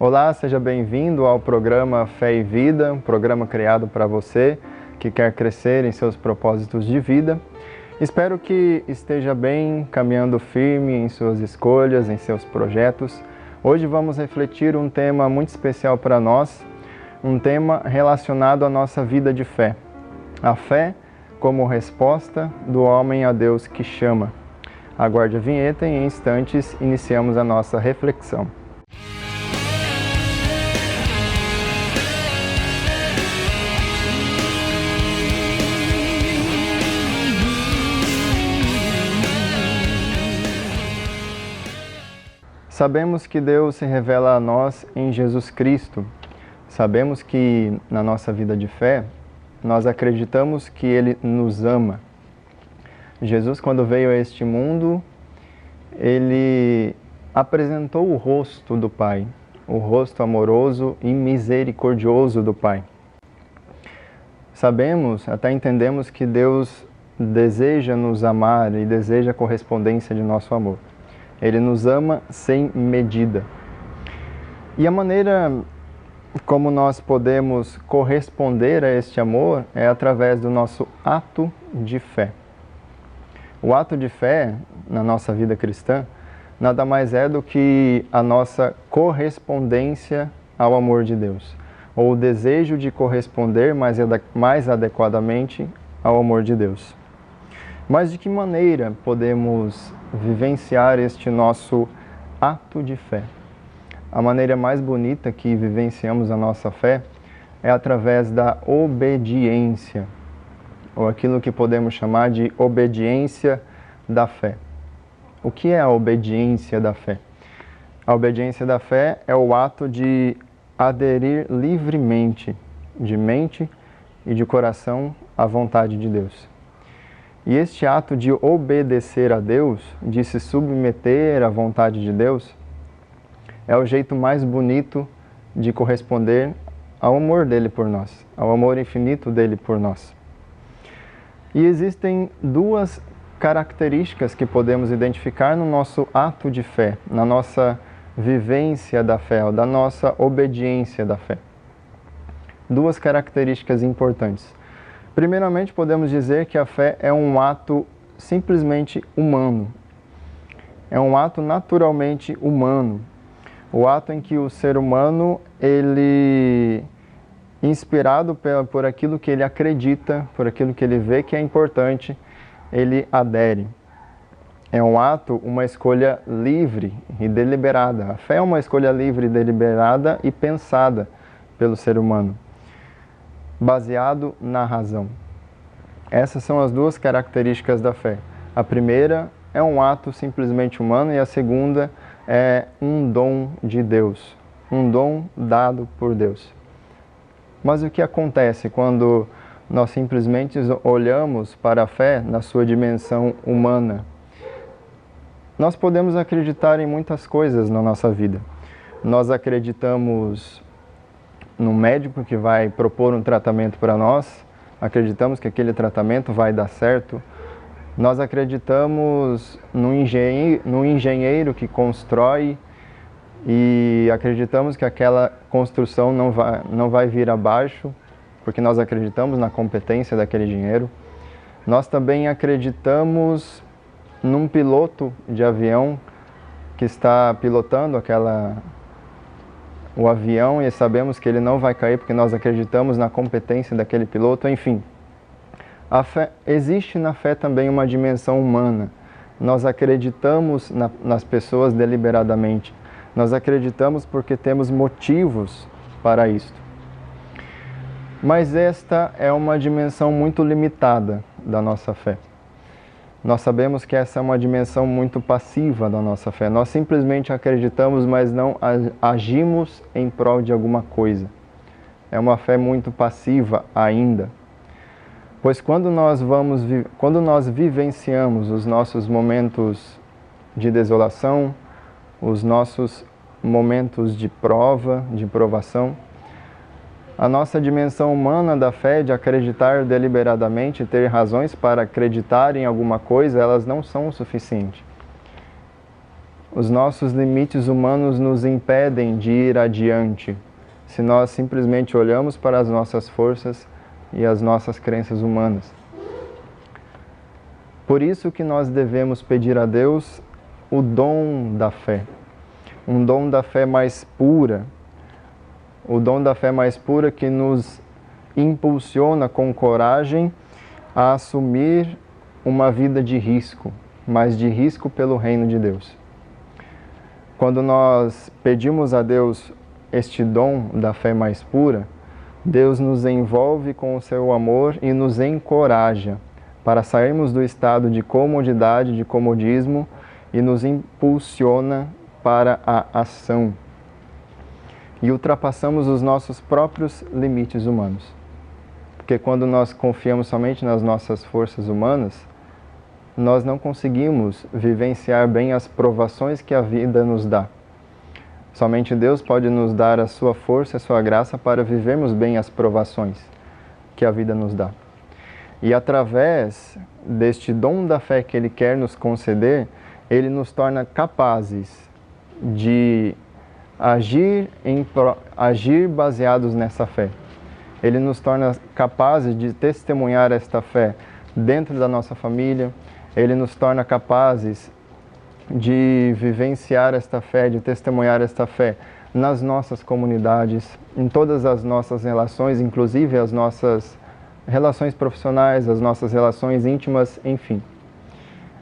Olá, seja bem-vindo ao programa Fé e Vida, um programa criado para você que quer crescer em seus propósitos de vida. Espero que esteja bem, caminhando firme em suas escolhas, em seus projetos. Hoje vamos refletir um tema muito especial para nós, um tema relacionado à nossa vida de fé. A fé como resposta do homem a Deus que chama. Aguarde a vinheta e em instantes iniciamos a nossa reflexão. Sabemos que Deus se revela a nós em Jesus Cristo. Sabemos que na nossa vida de fé, nós acreditamos que Ele nos ama. Jesus, quando veio a este mundo, Ele apresentou o rosto do Pai, o rosto amoroso e misericordioso do Pai. Sabemos, até entendemos que Deus deseja nos amar e deseja a correspondência de nosso amor. Ele nos ama sem medida. E a maneira como nós podemos corresponder a este amor é através do nosso ato de fé. O ato de fé, na nossa vida cristã, nada mais é do que a nossa correspondência ao amor de Deus, ou o desejo de corresponder mais adequadamente ao amor de Deus. Mas de que maneira podemos vivenciar este nosso ato de fé? A maneira mais bonita que vivenciamos a nossa fé é através da obediência, ou aquilo que podemos chamar de obediência da fé. O que é a obediência da fé? A obediência da fé é o ato de aderir livremente, de mente e de coração, à vontade de Deus. E este ato de obedecer a Deus, de se submeter à vontade de Deus, é o jeito mais bonito de corresponder ao amor dele por nós, ao amor infinito dele por nós. E existem duas características que podemos identificar no nosso ato de fé, na nossa vivência da fé, ou da nossa obediência da fé. Duas características importantes. Primeiramente, podemos dizer que a fé é um ato simplesmente humano. É um ato naturalmente humano. O ato em que o ser humano, ele, inspirado por aquilo que ele acredita, por aquilo que ele vê que é importante, ele adere. É um ato, uma escolha livre e deliberada. A fé é uma escolha livre, deliberada e pensada pelo ser humano, baseado na razão. Essas são as duas características da fé. A primeira é um ato simplesmente humano e a segunda é um dom de Deus, um dom dado por Deus. Mas o que acontece quando nós simplesmente olhamos para a fé na sua dimensão humana? Nós podemos acreditar em muitas coisas na nossa vida. Nós acreditamos num médico que vai propor um tratamento para nós, acreditamos que aquele tratamento vai dar certo. Nós acreditamos no engenheiro que constrói e acreditamos que aquela construção não vai vir abaixo, porque nós acreditamos na competência daquele engenheiro. Nós também acreditamos num piloto de avião que está pilotando o avião e sabemos que ele não vai cair porque nós acreditamos na competência daquele piloto. Enfim, existe na fé também uma dimensão humana. Nós acreditamos nas pessoas deliberadamente. Nós acreditamos porque temos motivos para isto. Mas esta é uma dimensão muito limitada da nossa fé. Nós sabemos que essa é uma dimensão muito passiva da nossa fé. Nós simplesmente acreditamos, mas não agimos em prol de alguma coisa. É uma fé muito passiva ainda. Pois quando nós vivenciamos os nossos momentos de desolação, os nossos momentos de prova, de provação, a nossa dimensão humana da fé, de acreditar deliberadamente, ter razões para acreditar em alguma coisa, elas não são o suficiente. os nossos limites humanos nos impedem de ir adiante, se nós simplesmente olhamos para as nossas forças e as nossas crenças humanas. Por isso que nós devemos pedir a Deus o dom da fé, um dom da fé mais pura, o dom da fé mais pura que nos impulsiona com coragem a assumir uma vida de risco, mas de risco pelo reino de Deus. Quando nós pedimos a Deus este dom da fé mais pura, Deus nos envolve com o seu amor e nos encoraja para sairmos do estado de comodidade, de comodismo, e nos impulsiona para a ação. E ultrapassamos os nossos próprios limites humanos. Porque quando nós confiamos somente nas nossas forças humanas, nós não conseguimos vivenciar bem as provações que a vida nos dá. Somente Deus pode nos dar a sua força e a sua graça para vivermos bem as provações que a vida nos dá. E através deste dom da fé que Ele quer nos conceder, Ele nos torna capazes de agir baseados nessa fé. Ele nos torna capazes de testemunhar esta fé dentro da nossa família. Ele nos torna capazes de vivenciar esta fé, de testemunhar esta fé nas nossas comunidades, em todas as nossas relações, inclusive as nossas relações profissionais, as nossas relações íntimas, enfim.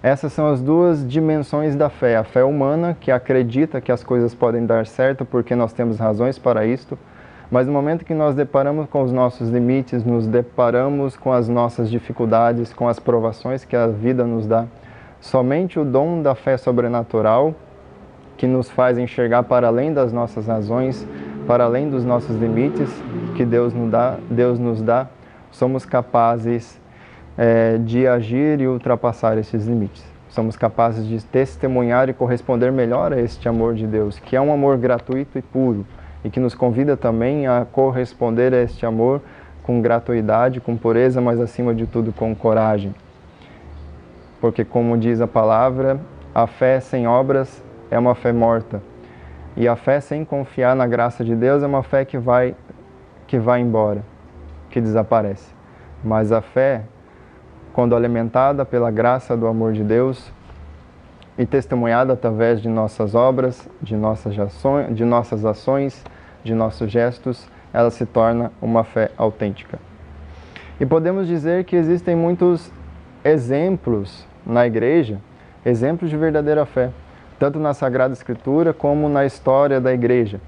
Essas são as duas dimensões da fé. A fé humana, que acredita que as coisas podem dar certo porque nós temos razões para isto, mas no momento que nós deparamos com os nossos limites, nos deparamos com as nossas dificuldades, com as provações que a vida nos dá, somente o dom da fé sobrenatural, que nos faz enxergar para além das nossas razões, para além dos nossos limites que Deus nos dá, somos capazes de agir e ultrapassar esses limites. Somos capazes de testemunhar e corresponder melhor a este amor de Deus, que é um amor gratuito e puro, e que nos convida também a corresponder a este amor com gratuidade, com pureza, mas acima de tudo com coragem. Porque, como diz a palavra, a fé sem obras é uma fé morta. E a fé sem confiar na graça de Deus é uma fé que vai embora, que desaparece. Mas a fé, quando alimentada pela graça do amor de Deus e testemunhada através de nossas obras, de nossas ações, de nossos gestos, ela se torna uma fé autêntica. E podemos dizer que existem muitos exemplos na igreja, exemplos de verdadeira fé, tanto na Sagrada Escritura como na história da igreja.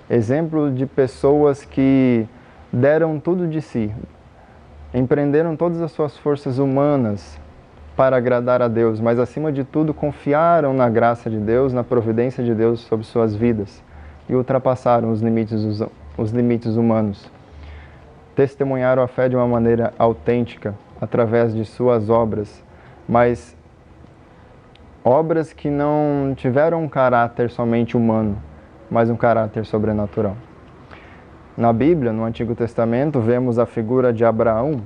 Exemplo de pessoas que deram tudo de si, empreenderam todas as suas forças humanas para agradar a Deus, mas acima de tudo confiaram na graça de Deus, na providência de Deus sobre suas vidas e ultrapassaram os limites humanos. Testemunharam a fé de uma maneira autêntica, através de suas obras, mas obras que não tiveram um caráter somente humano, mas um caráter sobrenatural. Na Bíblia, no Antigo Testamento, vemos a figura de Abraão.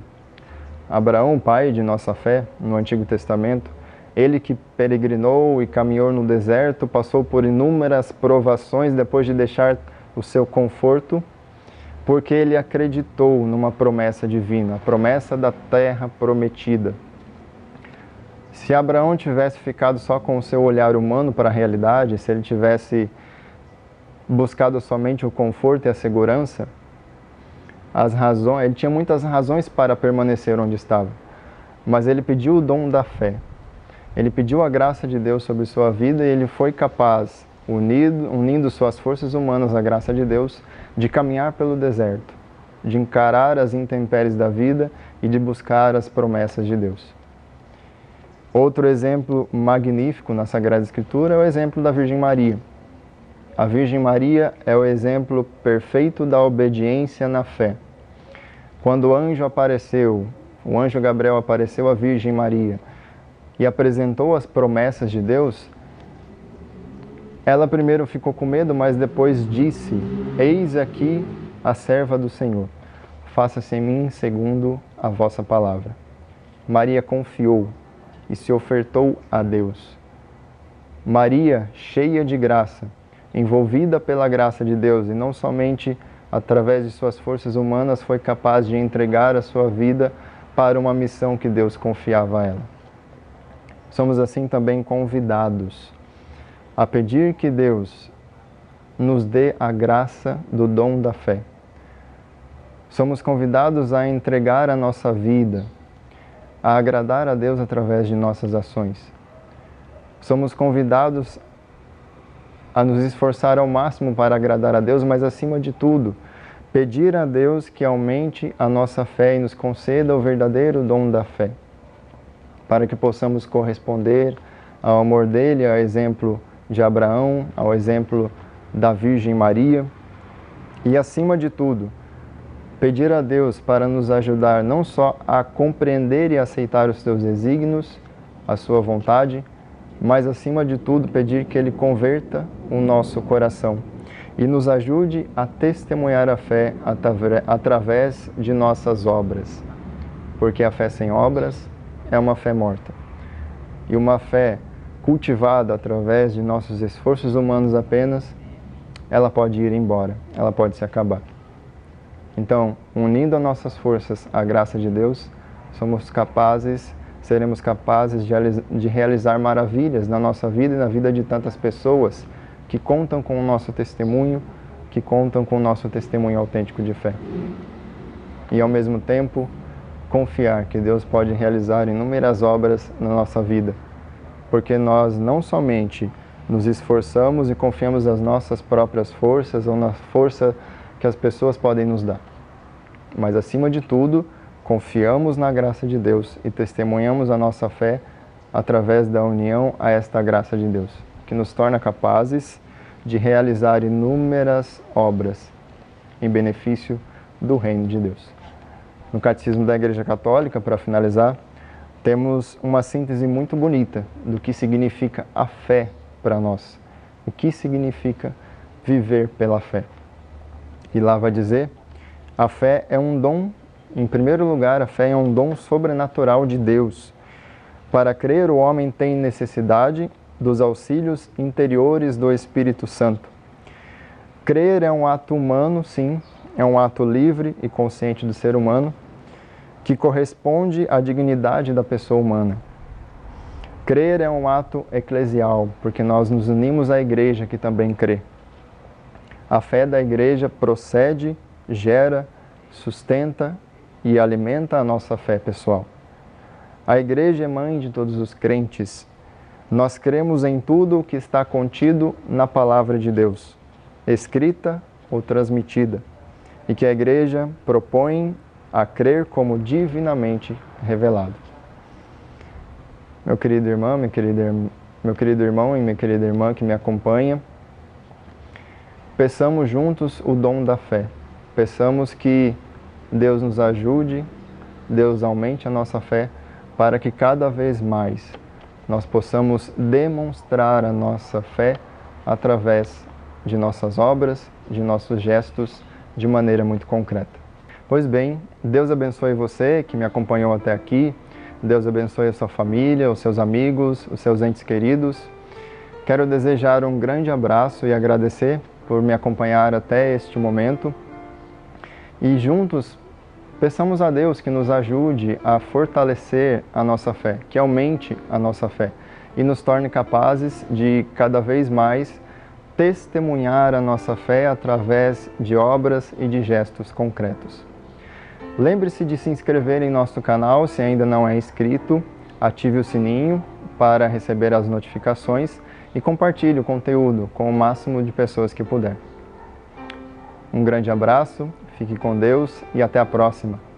Abraão, pai de nossa fé, no Antigo Testamento, ele que peregrinou e caminhou no deserto, passou por inúmeras provações depois de deixar o seu conforto, porque ele acreditou numa promessa divina, a promessa da terra prometida. Se Abraão tivesse ficado só com o seu olhar humano para a realidade, se ele tivesse buscado somente o conforto e a segurança, ele tinha muitas razões para permanecer onde estava, mas ele pediu o dom da fé. Ele pediu a graça de Deus sobre sua vida e ele foi capaz, unindo suas forças humanas à graça de Deus, de caminhar pelo deserto, de encarar as intempéries da vida e de buscar as promessas de Deus. Outro exemplo magnífico na Sagrada Escritura é o exemplo da Virgem Maria. A Virgem Maria é o exemplo perfeito da obediência na fé. Quando o anjo Gabriel apareceu à Virgem Maria e apresentou as promessas de Deus, ela primeiro ficou com medo, mas depois disse: "Eis aqui a serva do Senhor, faça-se em mim segundo a vossa palavra." Maria confiou e se ofertou a Deus. Maria, cheia de graça, envolvida pela graça de Deus, e não somente através de suas forças humanas, foi capaz de entregar a sua vida para uma missão que Deus confiava a ela. Somos assim também convidados a pedir que Deus nos dê a graça do dom da fé. Somos convidados a entregar a nossa vida, a agradar a Deus através de nossas ações. Somos convidados a nos esforçar ao máximo para agradar a Deus, mas acima de tudo, pedir a Deus que aumente a nossa fé e nos conceda o verdadeiro dom da fé, para que possamos corresponder ao amor dele, ao exemplo de Abraão, ao exemplo da Virgem Maria, e acima de tudo, pedir a Deus para nos ajudar não só a compreender e aceitar os seus desígnios, a sua vontade, mas acima de tudo pedir que Ele converta o nosso coração e nos ajude a testemunhar a fé através de nossas obras, porque a fé sem obras é uma fé morta. E uma fé cultivada através de nossos esforços humanos apenas, ela pode ir embora, ela pode se acabar. Então, unindo as nossas forças à graça de Deus, seremos capazes de realizar maravilhas na nossa vida e na vida de tantas pessoas que contam com o nosso testemunho, que contam com o nosso testemunho autêntico de fé. E ao mesmo tempo, confiar que Deus pode realizar inúmeras obras na nossa vida, porque nós não somente nos esforçamos e confiamos nas nossas próprias forças ou na força que as pessoas podem nos dar, mas acima de tudo, confiamos na graça de Deus e testemunhamos a nossa fé através da união a esta graça de Deus, que nos torna capazes de realizar inúmeras obras em benefício do reino de Deus. No Catecismo da Igreja Católica, para finalizar, temos uma síntese muito bonita do que significa a fé para nós, o que significa viver pela fé. E lá vai dizer: a fé é um dom. Em primeiro lugar, a fé é um dom sobrenatural de Deus. Para crer, o homem tem necessidade dos auxílios interiores do Espírito Santo. Crer é um ato humano, sim, é um ato livre e consciente do ser humano, que corresponde à dignidade da pessoa humana. Crer é um ato eclesial, porque nós nos unimos à igreja que também crê. A fé da igreja procede, gera, sustenta e alimenta a nossa fé pessoal. A igreja é mãe de todos os crentes. Nós cremos em tudo o que está contido na palavra de Deus, escrita ou transmitida, e que a igreja propõe a crer como divinamente revelado. Meu querido irmão, meu querido irmão e minha querida irmã que me acompanha, peçamos juntos o dom da fé. Peçamos que Deus nos ajude, Deus aumente a nossa fé, para que cada vez mais nós possamos demonstrar a nossa fé através de nossas obras, de nossos gestos, de maneira muito concreta. Pois bem, Deus abençoe você que me acompanhou até aqui, Deus abençoe a sua família, os seus amigos, os seus entes queridos. Quero desejar um grande abraço e agradecer por me acompanhar até este momento. E juntos, peçamos a Deus que nos ajude a fortalecer a nossa fé, que aumente a nossa fé e nos torne capazes de cada vez mais testemunhar a nossa fé através de obras e de gestos concretos. Lembre-se de se inscrever em nosso canal se ainda não é inscrito, ative o sininho para receber as notificações e compartilhe o conteúdo com o máximo de pessoas que puder. Um grande abraço, fique com Deus e até a próxima!